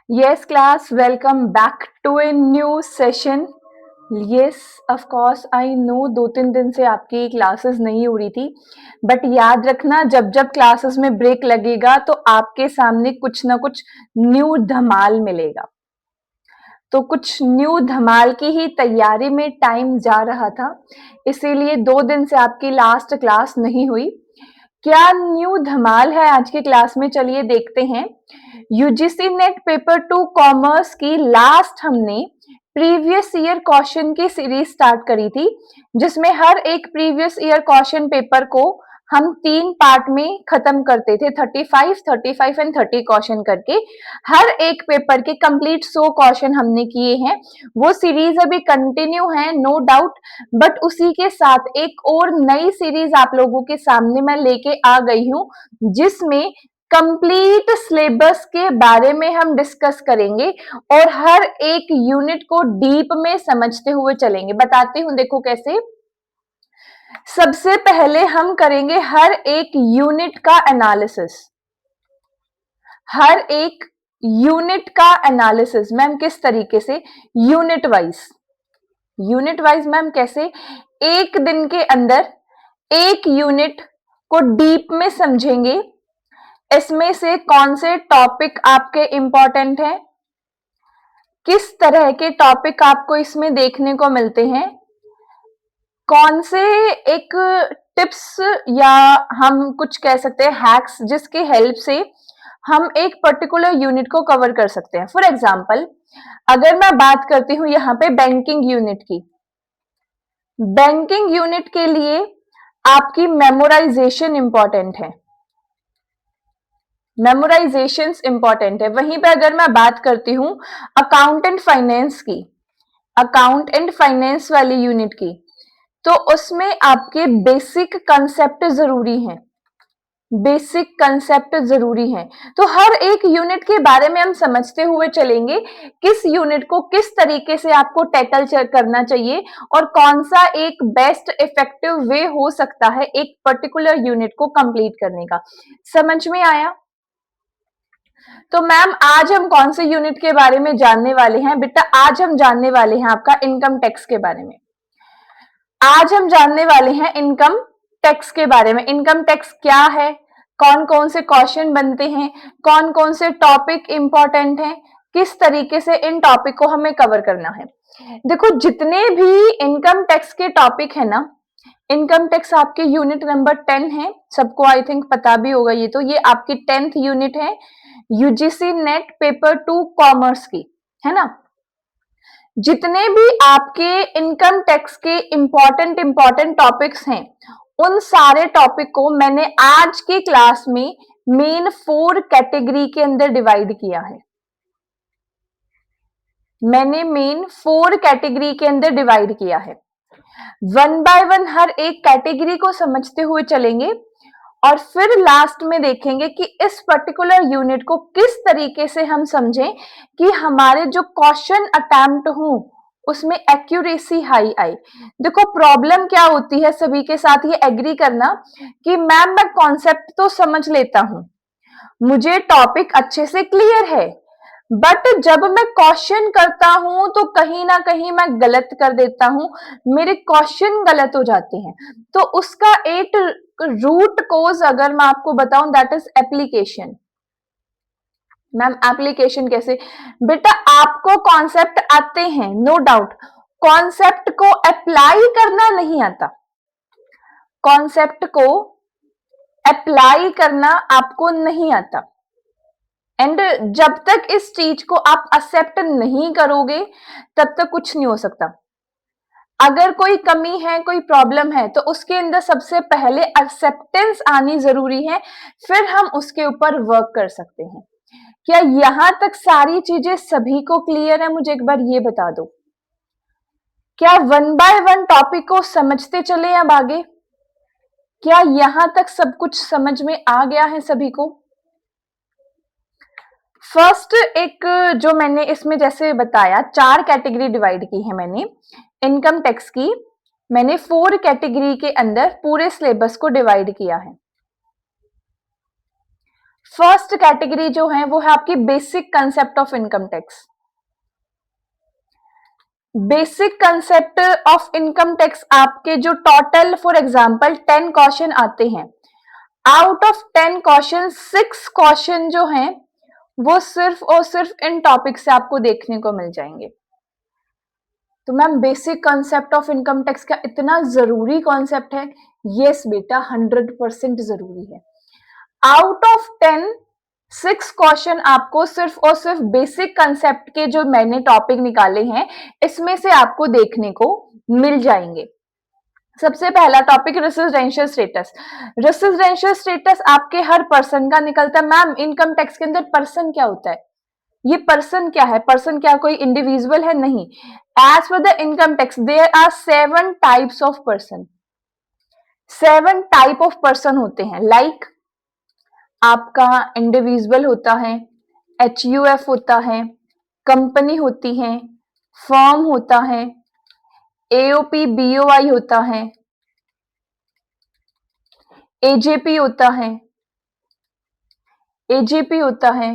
Yes, class, welcome back to a new session. Yes, of course, I know 2-3 दिन से आपकी classes नहीं हो रही थी, बट याद रखना जब जब क्लासेस में ब्रेक लगेगा तो आपके सामने कुछ ना कुछ न्यू धमाल मिलेगा। तो कुछ न्यू धमाल की ही तैयारी में टाइम जा रहा था, इसीलिए 2 दिन से आपकी लास्ट क्लास नहीं हुई। क्या न्यू धमाल है आज की क्लास में, चलिए देखते हैं। यूजीसी नेट पेपर 2 कॉमर्स की लास्ट हमने प्रीवियस ईयर क्वेश्चन की सीरीज स्टार्ट करी थी, जिसमें हर एक प्रीवियस ईयर क्वेश्चन पेपर को हम 3 पार्ट में खत्म करते थे, 35 एंड 30 क्वेश्चन करके। हर एक पेपर के कंप्लीट 100 क्वेश्चन हमने किए हैं। वो सीरीज अभी कंटिन्यू है, नो डाउट, बट उसी के साथ एक और नई सीरीज आप लोगों के सामने मैं लेके आ गई हूं, जिसमें कंप्लीट सिलेबस के बारे में हम डिस्कस करेंगे और हर एक यूनिट को डीप में समझते हुए चलेंगे। बताती हूं, देखो कैसे। सबसे पहले हम करेंगे हर एक यूनिट का एनालिसिस। हर एक यूनिट का एनालिसिस मैम किस तरीके से, यूनिट वाइज मैम कैसे, एक दिन के अंदर एक यूनिट को डीप में समझेंगे। इसमें से कौन से टॉपिक आपके इंपॉर्टेंट हैं, किस तरह के टॉपिक आपको इसमें देखने को मिलते हैं, कौन से एक टिप्स या हम कुछ कह सकते हैं हैक्स, जिसके हेल्प से हम एक पर्टिकुलर यूनिट को कवर कर सकते हैं। फॉर एग्जाम्पल, अगर मैं बात करती हूं यहाँ पे बैंकिंग यूनिट की, बैंकिंग यूनिट के लिए आपकी मेमोराइजेशन इंपॉर्टेंट है, मेमोराइजेशंस इंपॉर्टेंट है। वहीं पे अगर मैं बात करती हूं अकाउंट एंड फाइनेंस की, अकाउंट एंड फाइनेंस वाली यूनिट की, तो उसमें आपके बेसिक कंसेप्ट जरूरी हैं, बेसिक कंसेप्ट जरूरी हैं। तो हर एक यूनिट के बारे में हम समझते हुए चलेंगे, किस यूनिट को किस तरीके से आपको टैकल करना चाहिए और कौन सा एक बेस्ट इफेक्टिव वे हो सकता है एक पर्टिकुलर यूनिट को कंप्लीट करने का। समझ में आया? तो मैम आज हम कौन से यूनिट के बारे में जानने वाले हैं? बेटा आज हम जानने वाले हैं आपका इनकम टैक्स के बारे में। आज हम जानने वाले हैं इनकम टैक्स के बारे में। इनकम टैक्स क्या है, कौन कौन से क्वेश्चन बनते हैं, कौन कौन से टॉपिक इंपॉर्टेंट हैं, किस तरीके से इन टॉपिक को हमें कवर करना है। देखो जितने भी इनकम टैक्स के टॉपिक है ना, इनकम टैक्स आपके यूनिट नंबर 10 है, सबको आई थिंक पता भी होगा। ये आपकी 10th यूनिट है यूजीसी नेट पेपर 2 कॉमर्स की, है ना। जितने भी आपके इनकम टैक्स के इंपॉर्टेंट टॉपिक्स हैं, उन सारे टॉपिक को मैंने आज की क्लास में मेन 4 कैटेगरी के अंदर डिवाइड किया है। मैंने मेन 4 कैटेगरी के अंदर डिवाइड किया है। वन बाय वन हर एक कैटेगरी को समझते हुए चलेंगे और फिर लास्ट में देखेंगे कि इस पर्टिकुलर यूनिट को किस तरीके से हम समझें कि हमारे जो क्वेश्चन अटेम्प्ट हो उसमें एक्यूरेसी हाई आई। देखो प्रॉब्लम क्या होती है सभी के साथ, ये एग्री करना कि मैम मैं कॉन्सेप्ट तो समझ लेता हूं, मुझे टॉपिक अच्छे से क्लियर है, बट जब मैं क्वेश्चन करता हूं तो कहीं ना कहीं मैं गलत कर देता हूं, मेरे क्वेश्चन गलत हो जाते हैं। तो उसका एक रूट कोज अगर मैं आपको बताऊं, that is application. Ma'am application कैसे? बेटा आपको कॉन्सेप्ट आते हैं, नो डाउट, कॉन्सेप्ट को अप्लाई करना नहीं आता, कॉन्सेप्ट को अप्लाई करना आपको नहीं आता। एंड जब तक इस चीज को आप एक्सेप्ट नहीं करोगे तब तक कुछ नहीं हो सकता। अगर कोई कमी है, कोई प्रॉब्लम है, तो उसके अंदर सबसे पहले एक्सेप्टेंस आनी जरूरी है, फिर हम उसके ऊपर वर्क कर सकते हैं। क्या यहां तक सारी चीजें सभी को क्लियर है? मुझे एक बार ये बता दो, क्या वन बाय वन टॉपिक को समझते चले अब आगे? क्या यहां तक सब कुछ समझ में आ गया है सभी को? फर्स्ट एक जो मैंने इसमें जैसे बताया 4 कैटेगरी डिवाइड की है मैंने इनकम टैक्स की, मैंने 4 कैटेगरी के अंदर पूरे सिलेबस को डिवाइड किया है। फर्स्ट कैटेगरी जो है वो है आपकी basic concept of income tax. Basic concept of income tax आपके जो टोटल फॉर एग्जांपल 10 क्वेश्चन आते हैं, आउट ऑफ 10 क्वेश्चन 6 क्वेश्चन जो हैं वो सिर्फ और सिर्फ इन टॉपिक से आपको देखने को मिल जाएंगे। तो ma'am basic concept of income tax का इतना जरूरी कॉन्सेप्ट है? यस बेटा, 100% जरूरी है। आउट ऑफ 10 6 क्वेश्चन आपको सिर्फ और सिर्फ बेसिक कंसेप्ट के जो मैंने टॉपिक निकाले हैं इसमें से आपको देखने को मिल जाएंगे। सबसे पहला topic residential status. Residential status आपके हर पर्सन का निकलता है। मैम इनकम टैक्स के अंदर पर्सन क्या होता है? ये पर्सन क्या है? पर्सन क्या कोई इंडिविजुअल है? नहीं। As per the income tax there are 7 types of person. 7 type of person होते हैं। लाइक आपका इंडिविजुअल होता है, HUF होता है, कंपनी होती है, फर्म होता है, AOP BOI होता है, AJP होता है, AGP होता है।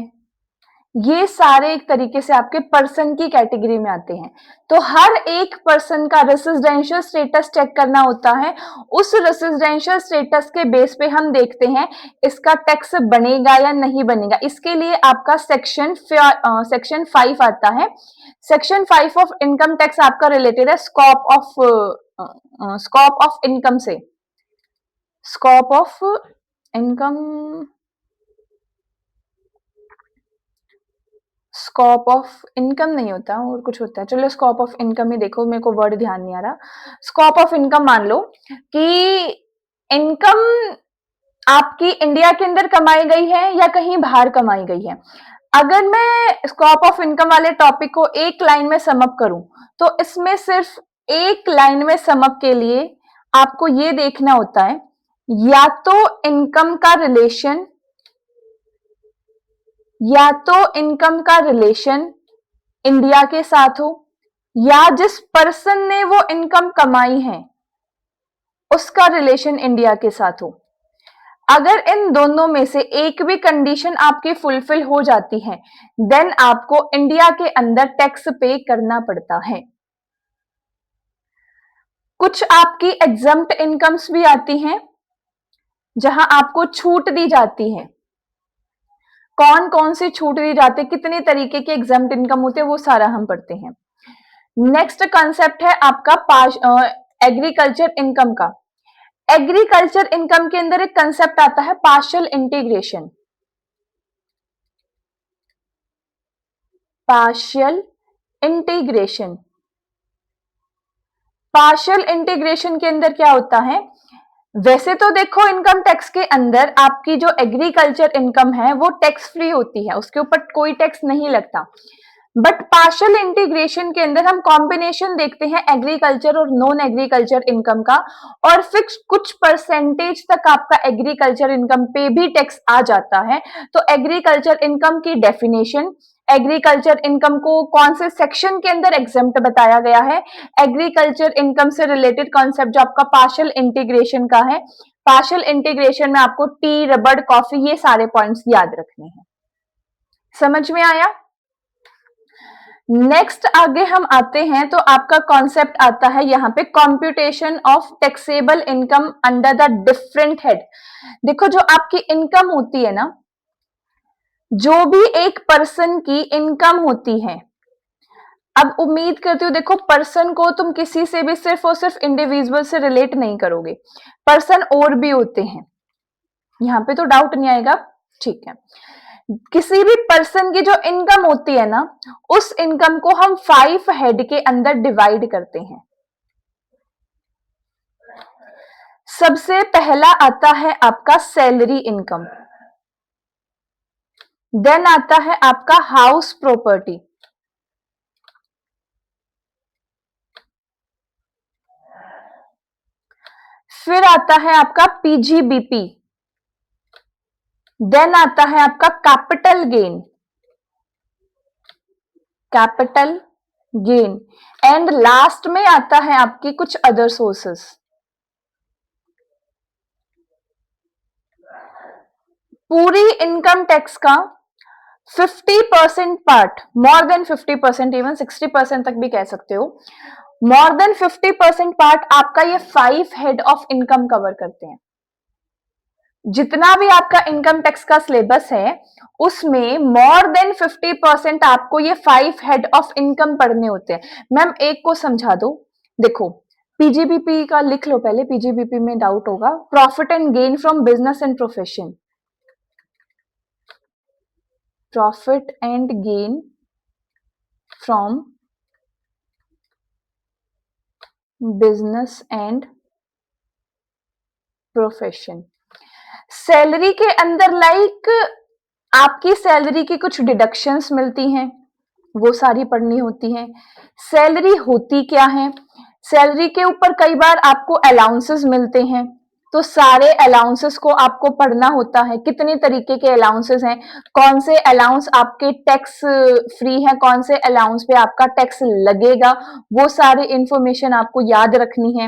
ये सारे एक तरीके से आपके पर्सन की कैटेगरी में आते हैं। तो हर एक पर्सन का रेसिडेंशियल स्टेटस चेक करना होता है। उस रेसिडेंशियल स्टेटस के बेस पे हम देखते हैं इसका टैक्स बनेगा या नहीं बनेगा। इसके लिए आपका सेक्शन 5 आता है। सेक्शन 5 ऑफ इनकम टैक्स आपका रिलेटेड है स्कोप ऑफ इनकम से। Scope of income, scope of income नहीं होता और कुछ होता है। चलो स्कोप ऑफ इनकम ही देखो, मेरे को वर्ड ध्यान नहीं आ रहा। स्कोप ऑफ इनकम मान लो कि इनकम आपकी इंडिया के अंदर कमाई गई है या कहीं बाहर कमाई गई है। अगर मैं स्कोप ऑफ इनकम वाले टॉपिक को एक लाइन में समअप करूं तो इसमें सिर्फ एक लाइन में समअप के लिए आपको ये देखना होता है या तो इनकम का रिलेशन, या तो इनकम का रिलेशन इंडिया के साथ हो, या जिस पर्सन ने वो इनकम कमाई है उसका रिलेशन इंडिया के साथ हो। अगर इन दोनों में से एक भी कंडीशन आपकी फुलफिल हो जाती है देन आपको इंडिया के अंदर टैक्स पे करना पड़ता है। कुछ आपकी एग्जम्प्ट इनकम्स भी आती हैं जहां आपको छूट दी जाती है। कौन कौन सी छूट दी जाती है, कितने तरीके के एग्जम्प्ट इनकम होते हैं, वो सारा हम पढ़ते हैं। नेक्स्ट कंसेप्ट है आपका एग्रीकल्चर इनकम का। एग्रीकल्चर इनकम के अंदर एक कंसेप्ट आता है partial integration. Partial integration, partial integration के अंदर क्या होता है? वैसे तो देखो इनकम टैक्स के अंदर आपकी जो एग्रीकल्चर इनकम है वो टैक्स फ्री होती है, उसके ऊपर कोई टैक्स नहीं लगता। बट पार्शियल इंटीग्रेशन के अंदर हम कॉम्बिनेशन देखते हैं एग्रीकल्चर और नॉन एग्रीकल्चर इनकम का, और फिक्स कुछ परसेंटेज तक आपका एग्रीकल्चर इनकम पे भी टैक्स आ जाता है। तो एग्रीकल्चर इनकम की डेफिनेशन, एग्रीकल्चर इनकम को कौन से सेक्शन के अंदर एग्जम्प्ट बताया गया है, एग्रीकल्चर इनकम से रिलेटेड कॉन्सेप्ट जो आपका पार्शियल इंटीग्रेशन का है। पार्शियल इंटीग्रेशन में आपको टी, रबड़, कॉफी, ये सारे पॉइंट्स याद रखने हैं। समझ में आया? नेक्स्ट आगे हम आते हैं तो आपका कॉन्सेप्ट आता है यहाँ पे computation of taxable income under the different head. देखो जो आपकी इनकम होती है ना, जो भी एक पर्सन की इनकम होती है, अब उम्मीद करती हूँ देखो पर्सन को तुम किसी से भी सिर्फ और सिर्फ इंडिविजुअल से रिलेट नहीं करोगे, पर्सन और भी होते हैं। यहाँ पे तो डाउट नहीं आएगा, ठीक है। किसी भी पर्सन की जो इनकम होती है ना, उस इनकम को हम 5 हेड के अंदर डिवाइड करते हैं। सबसे पहला आता है आपका सैलरी इनकम, देन आता है आपका हाउस प्रॉपर्टी, फिर आता है आपका PGBP, देन आता है आपका capital gain, capital gain, and last में आता है आपकी कुछ अदर सोर्सेस। पूरी इनकम टैक्स का 50% पार्ट, मोर देन 50%, इवन 60% तक भी कह सकते हो, मोर देन 50% पार्ट आपका ये 5 हेड ऑफ इनकम कवर करते हैं। जितना भी आपका इनकम टैक्स का सिलेबस है उसमें मोर देन 50% आपको ये 5 हेड ऑफ इनकम पढ़ने होते हैं। मैम एक को समझा दो, देखो पीजीबीपी का लिख लो पहले, पीजीबीपी में डाउट होगा। Profit and gain from business and profession, profit and gain from business and profession. Salary के अंदर लाइक आपकी सैलरी की कुछ डिडक्शंस मिलती हैं, वो सारी पढ़नी होती हैं। सैलरी होती क्या है, सैलरी के ऊपर कई बार आपको अलाउंसेस मिलते हैं, तो सारे अलाउंसेस को आपको पढ़ना होता है। कितने तरीके के अलाउंसेस हैं, कौन से अलाउंस आपके टैक्स फ्री है, कौन से अलाउंस पे आपका टैक्स लगेगा, वो सारी इंफॉर्मेशन आपको याद रखनी है।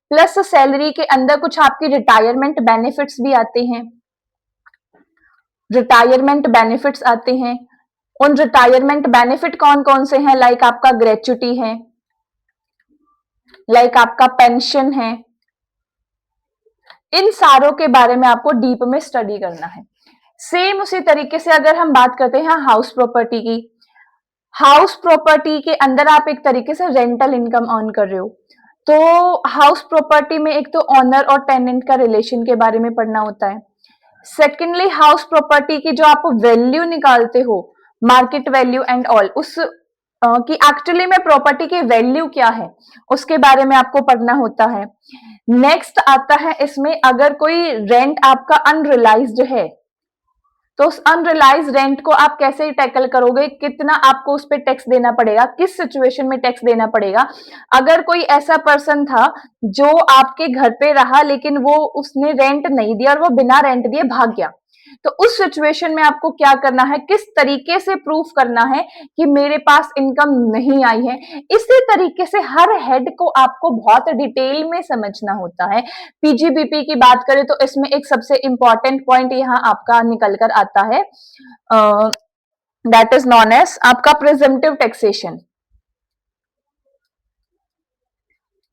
प्लस सैलरी के अंदर कुछ आपकी रिटायरमेंट बेनिफिट्स भी आते हैं, रिटायरमेंट बेनिफिट्स आते हैं। उन रिटायरमेंट बेनिफिट कौन कौन से हैं, लाइक आपका ग्रेच्युटी है, लाइक आपका पेंशन है, इन सारों के बारे में आपको डीप में स्टडी करना है। सेम उसी तरीके से अगर हम बात करते हैं हाउस प्रॉपर्टी की, हाउस प्रॉपर्टी के अंदर आप एक तरीके से रेंटल इनकम अर्न कर रहे हो, तो हाउस प्रॉपर्टी में एक तो ऑनर और टेनेंट का रिलेशन के बारे में पढ़ना होता है। सेकेंडली हाउस प्रॉपर्टी की जो आप वैल्यू निकालते हो, मार्केट वैल्यू एंड ऑल, उस कि एक्चुअली में प्रॉपर्टी की वैल्यू क्या है उसके बारे में आपको पढ़ना होता है। नेक्स्ट आता है इसमें, अगर कोई रेंट आपका अनरियलाइज्ड है तो उस अनरियलाइज रेंट को आप कैसे टैकल करोगे, कितना आपको उस पर टैक्स देना पड़ेगा, किस सिचुएशन में टैक्स देना पड़ेगा। अगर कोई ऐसा पर्सन था जो आपके घर पे रहा लेकिन वो उसने रेंट नहीं दिया और वो बिना रेंट दिए भाग गया, तो उस सिचुएशन में आपको क्या करना है, किस तरीके से प्रूफ करना है कि मेरे पास इनकम नहीं आई है। इसी तरीके से हर हेड को आपको बहुत डिटेल में समझना होता है। पीजीबीपी की बात करें तो इसमें एक सबसे इंपॉर्टेंट पॉइंट यहाँ आपका निकल कर आता है, दैट इज नॉन एज आपका प्रिजम्पटिव टैक्सेशन।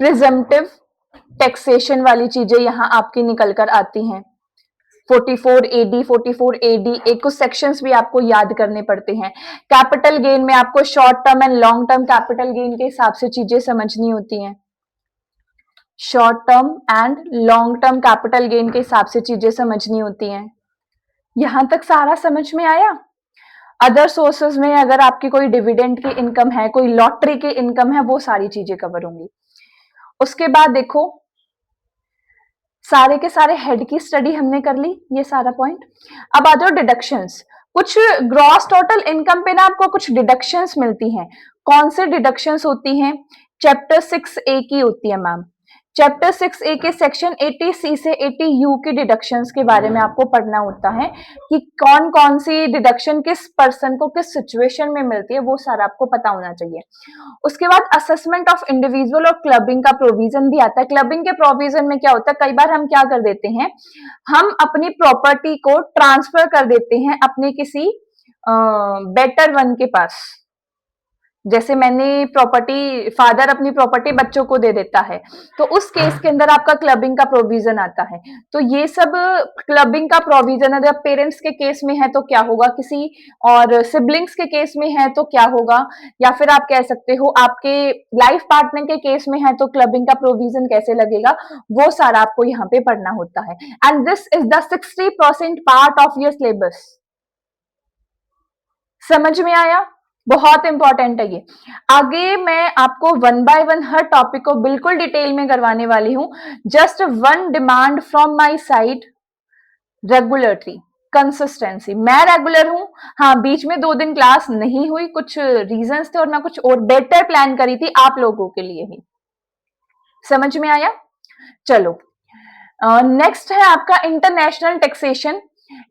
प्रिजम्पटिव टैक्सेशन वाली चीजें यहाँ आपकी निकल कर आती हैं। 44 एडी, 44 एडी एक कुछ सेक्शंस भी आपको याद करने पड़ते हैं। कैपिटल गेन में आपको short term and long term capital gain के हिसाब से चीजें समझनी होती हैं। Short term and long term capital gain के हिसाब से चीजें समझनी होती हैं। यहां तक सारा समझ में आया। अदर सोर्सेज में अगर आपकी कोई डिविडेंड की इनकम है, कोई लॉटरी की इनकम है, वो सारी चीजें कवर होंगी। उसके बाद देखो सारे के सारे हेड की स्टडी हमने कर ली, ये सारा पॉइंट। अब आ जाओ डिडक्शंस। कुछ ग्रॉस टोटल इनकम पे ना आपको कुछ डिडक्शंस मिलती हैं। कौन से डिडक्शंस होती हैं, चैप्टर 6A की होती है मैम। चैप्टर 6A के सेक्शन 80C से 80U के डिडक्शंस के बारे में आपको पढ़ना होता है कि कौन कौन सी डिडक्शन किस पर्सन को किस सिचुएशन में मिलती है, वो सारा आपको पता होना चाहिए। उसके बाद असेसमेंट ऑफ इंडिविजुअल और क्लबिंग का प्रोविजन भी आता है। क्लबिंग के प्रोविजन में क्या होता है, कई बार हम क्या कर देते हैं, हम अपनी प्रॉपर्टी को ट्रांसफर कर देते हैं अपने किसी बेटर वन के पास। जैसे मैंने प्रॉपर्टी, फादर अपनी प्रॉपर्टी बच्चों को दे देता है, तो उस केस के अंदर आपका क्लबिंग का प्रोविजन आता है। तो ये सब क्लबिंग का प्रोविजन है। जब पेरेंट्स के केस में है तो क्या होगा, किसी और सिबलिंग्स के केस में है तो क्या होगा, या फिर आप कह सकते हो आपके लाइफ पार्टनर के केस में है तो क्लबिंग का प्रोविजन कैसे लगेगा, वो सारा आपको यहाँ पे पढ़ना होता है। And this is the 60% part of your syllabus. समझ में आया, बहुत इंपॉर्टेंट है ये। आगे मैं आपको one by one her topic को बिल्कुल डिटेल में करवाने वाली हूं। Just one demand from my side, regularity, consistency. मैं रेगुलर हूं, हाँ बीच में 2 दिन क्लास नहीं हुई, कुछ रीजंस थे और मैं कुछ और बेटर प्लान करी थी आप लोगों के लिए ही। समझ में आया, चलो नेक्स्ट है आपका इंटरनेशनल टैक्सेशन।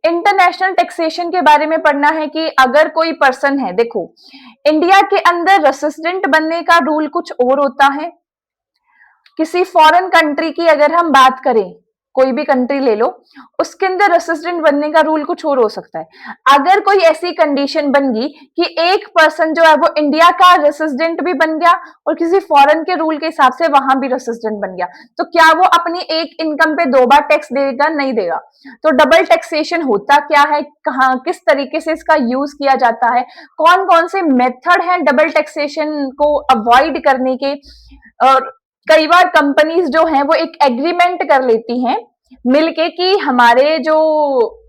इंटरनेशनल टैक्सेशन के बारे में पढ़ना है कि अगर कोई पर्सन है, देखो इंडिया के अंदर रेसिडेंट बनने का रूल कुछ और होता है, किसी फॉरेन कंट्री की अगर हम बात करें कोई भी कंट्री ले लो, उसके अंदर रेसिडेंट बनने का रूल कुछ और हो सकता है। अगर कोई ऐसी कंडीशन बन गई कि एक पर्सन जो है वो इंडिया का रेसिडेंट भी बन गया और किसी फॉरेन के रूल के हिसाब से वहां भी रेसिडेंट बन गया, तो क्या वो अपनी एक इनकम पे 2 बार टैक्स देगा? नहीं देगा। तो डबल टैक्सेशन होता क्या है, कहाँ किस तरीके से इसका यूज किया जाता है, कौन कौन से मेथड हैं डबल टैक्सेशन को अवॉइड करने के, और कई बार कंपनीज जो हैं वो एक एग्रीमेंट कर लेती हैं मिलके कि हमारे जो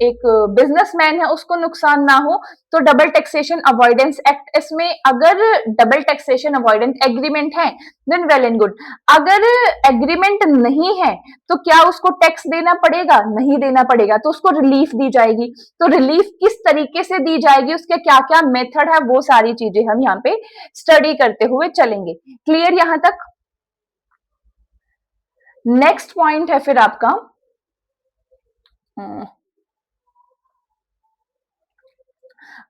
एक बिजनेसमैन है उसको नुकसान ना हो, तो डबल टैक्सेशन अवॉइडेंस एक्ट, इसमें अगर डबल टैक्सेशन अवॉइडेंस एग्रीमेंट है देन वेल एंड गुड। अगर एग्रीमेंट नहीं है तो क्या उसको टैक्स देना पड़ेगा? नहीं देना पड़ेगा, तो उसको रिलीफ दी जाएगी। तो रिलीफ किस तरीके से दी जाएगी, उसके क्या क्या मेथड है, वो सारी चीजें हम यहाँ पे स्टडी करते हुए चलेंगे। क्लियर यहां तक? नेक्स्ट पॉइंट है फिर आपका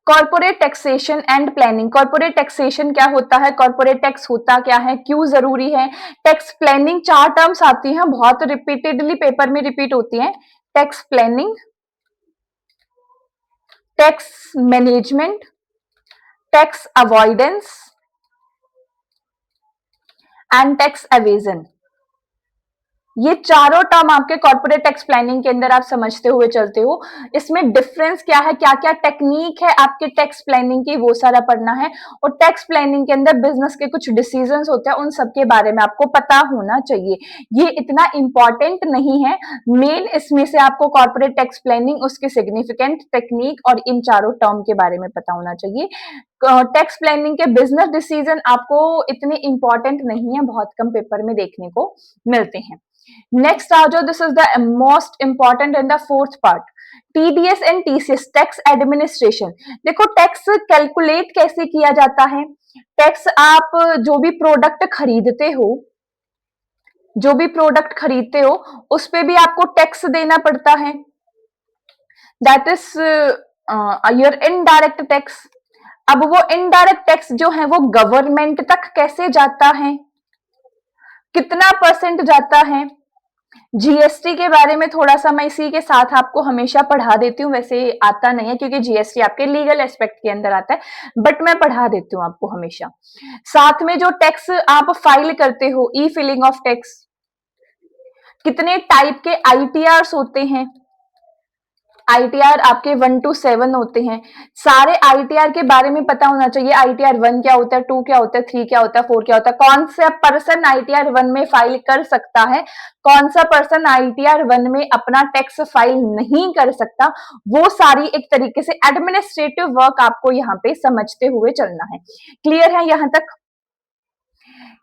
corporate taxation and planning. Corporate taxation क्या होता है, कॉर्पोरेट टैक्स होता क्या है, क्यों जरूरी है, टैक्स प्लानिंग, 4 टर्म्स आती हैं, बहुत रिपीटेडली पेपर में रिपीट होती हैं। Tax planning, tax management, tax avoidance and tax evasion. ये चारों टर्म आपके कॉर्पोरेट टैक्स प्लानिंग के अंदर आप समझते हुए चलते हो। इसमें डिफरेंस क्या है, क्या क्या टेक्निक है आपके टैक्स प्लानिंग की, वो सारा पढ़ना है। और टैक्स प्लानिंग के अंदर बिजनेस के कुछ डिसीजंस होते हैं, उन सब के बारे में आपको पता होना चाहिए। ये इतना इंपॉर्टेंट नहीं है, मेन इसमें से आपको कॉर्पोरेट टैक्स प्लानिंग, उसकी सिग्निफिकेंट टेक्निक और इन चारों टर्म के बारे में पता होना चाहिए। टैक्स प्लानिंग के बिजनेस डिसीजन आपको इतने इंपॉर्टेंट नहीं है, बहुत कम पेपर में देखने को मिलते हैं। नेक्स्ट आ जाओ, this is the most important in the fourth part, TDS and TCS, tax administration. देखो टैक्स कैलकुलेट कैसे किया जाता है, टैक्स आप जो भी प्रोडक्ट खरीदते हो, जो भी प्रोडक्ट खरीदते हो उस पे भी आपको टैक्स देना पड़ता है, that is your indirect tax. अब वो इनडायरेक्ट टैक्स जो है वो गवर्नमेंट तक कैसे जाता है, कितना परसेंट जाता है। जीएसटी के बारे में थोड़ा सा मैं इसी के साथ आपको हमेशा पढ़ा देती हूँ, वैसे आता नहीं है क्योंकि जीएसटी आपके लीगल एस्पेक्ट के अंदर आता है, बट मैं पढ़ा देती हूँ आपको हमेशा। साथ में जो टैक्स आप फाइल करते हो, ई फिलिंग ऑफ टैक्स, कितने टाइप के आईटीआर होते हैं, आईटीआर आपके 1 to 7 होते हैं, सारे आईटीआर के बारे में पता होना चाहिए। आईटीआर 1 क्या होता है, 2 क्या होता है, 3 क्या होता है, 4 क्या होता है, कौन सा पर्सन आईटीआर 1 में फाइल कर सकता है, कौन सा पर्सन आईटीआर 1 में अपना टैक्स फाइल नहीं कर सकता, वो सारी एक तरीके से एडमिनिस्ट्रेटिव वर्क आपको यहाँ पे समझते हुए चलना है। क्लियर है यहां तक?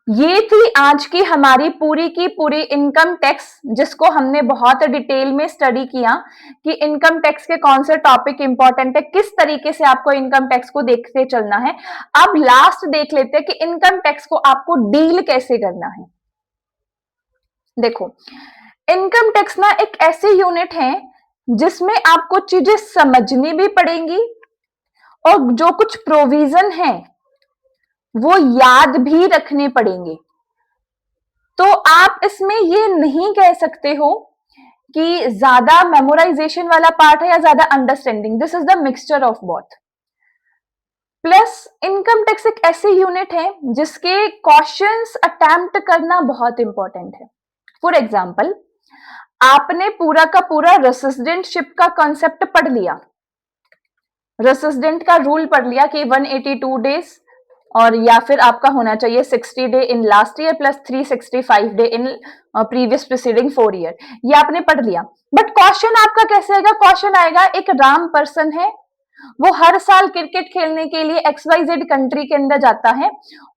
ये थी आज की हमारी पूरी की पूरी इनकम टैक्स, जिसको हमने बहुत डिटेल में स्टडी किया कि इनकम टैक्स के कौन से टॉपिक इंपॉर्टेंट है, किस तरीके से आपको इनकम टैक्स को देखते चलना है। अब लास्ट देख लेते हैं कि इनकम टैक्स को आपको डील कैसे करना है। देखो इनकम टैक्स ना एक ऐसी यूनिट है जिसमें आपको चीजें समझनी भी पड़ेंगी और जो कुछ प्रोविजन है वो याद भी रखने पड़ेंगे। तो आप इसमें ये नहीं कह सकते हो कि ज्यादा मेमोराइजेशन वाला पार्ट है या ज्यादा understanding, this is the mixture of both. Plus income tax एक ऐसी यूनिट है जिसके क्वेश्चंस अटेम्प्ट करना बहुत इंपॉर्टेंट है। फॉर एग्जाम्पल, आपने पूरा का पूरा रेसिडेंटशिप का कॉन्सेप्ट पढ़ लिया, रेसिडेंट का रूल पढ़ लिया कि 182 डेज और या फिर आपका होना चाहिए 60 day in last year plus 365 day in previous preceding 4 year, ये आपने पढ़ लिया। बट क्वेश्चन आपका कैसे आएगा, क्वेश्चन आएगा एक राम पर्सन है, वो हर साल क्रिकेट खेलने के लिए XYZ कंट्री के अंदर जाता है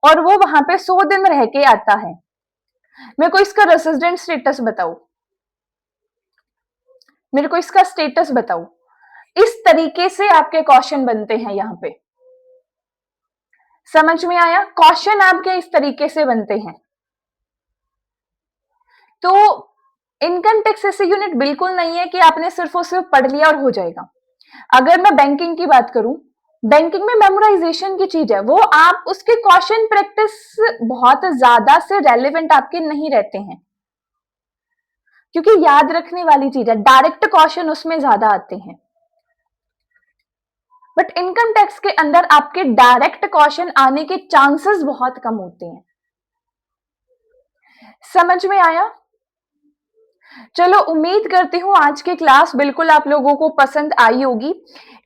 और वो वहां पे 100 दिन रह के आता है, मेरे को इसका रेसिडेंट स्टेटस बताओ, मेरे को इसका स्टेटस बताओ। इस तरीके से आपके क्वेश्चन बनते हैं यहां पे, समझ में आया? क्वेश्चन आपके इस तरीके से बनते हैं। तो इनकम टैक्स ऐसी यूनिट बिल्कुल नहीं है कि आपने सिर्फ और सिर्फ पढ़ लिया और हो जाएगा। अगर मैं बैंकिंग की बात करूं, बैंकिंग में मेमोराइजेशन की चीज है, वो आप उसके क्वेश्चन प्रैक्टिस बहुत ज्यादा से रेलेवेंट आपके नहीं रहते हैं, क्योंकि याद रखने वाली चीज है, डायरेक्ट क्वेश्चन उसमें ज्यादा आते हैं, बट इनकम टैक्स के अंदर आपके डायरेक्ट क्वेश्चन आने के चांसेस बहुत कम होते हैं। समझ में आया? चलो, उम्मीद करती हूँ आज की क्लास बिल्कुल आप लोगों को पसंद आई होगी।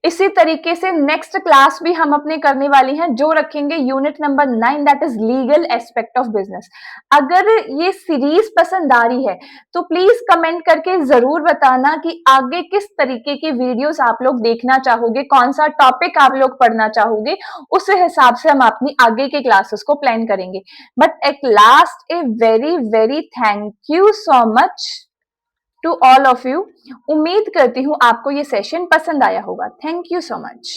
इसी तरीके से नेक्स्ट क्लास भी हम अपने करने वाली हैं, जो रखेंगे unit number 9, that is legal aspect of business. अगर ये सीरीज पसंद आ रही है तो प्लीज कमेंट करके जरूर बताना कि आगे किस तरीके की वीडियोस आप लोग देखना चाहोगे, कौन सा टॉपिक आप लोग पढ़ना चाहोगे, उस हिसाब से हम अपनी आगे के क्लासेस को प्लान करेंगे। But at last, a very very thank you so much to all of you. उम्मीद करती हूँ आपको ये सेशन पसंद आया होगा। Thank you so much.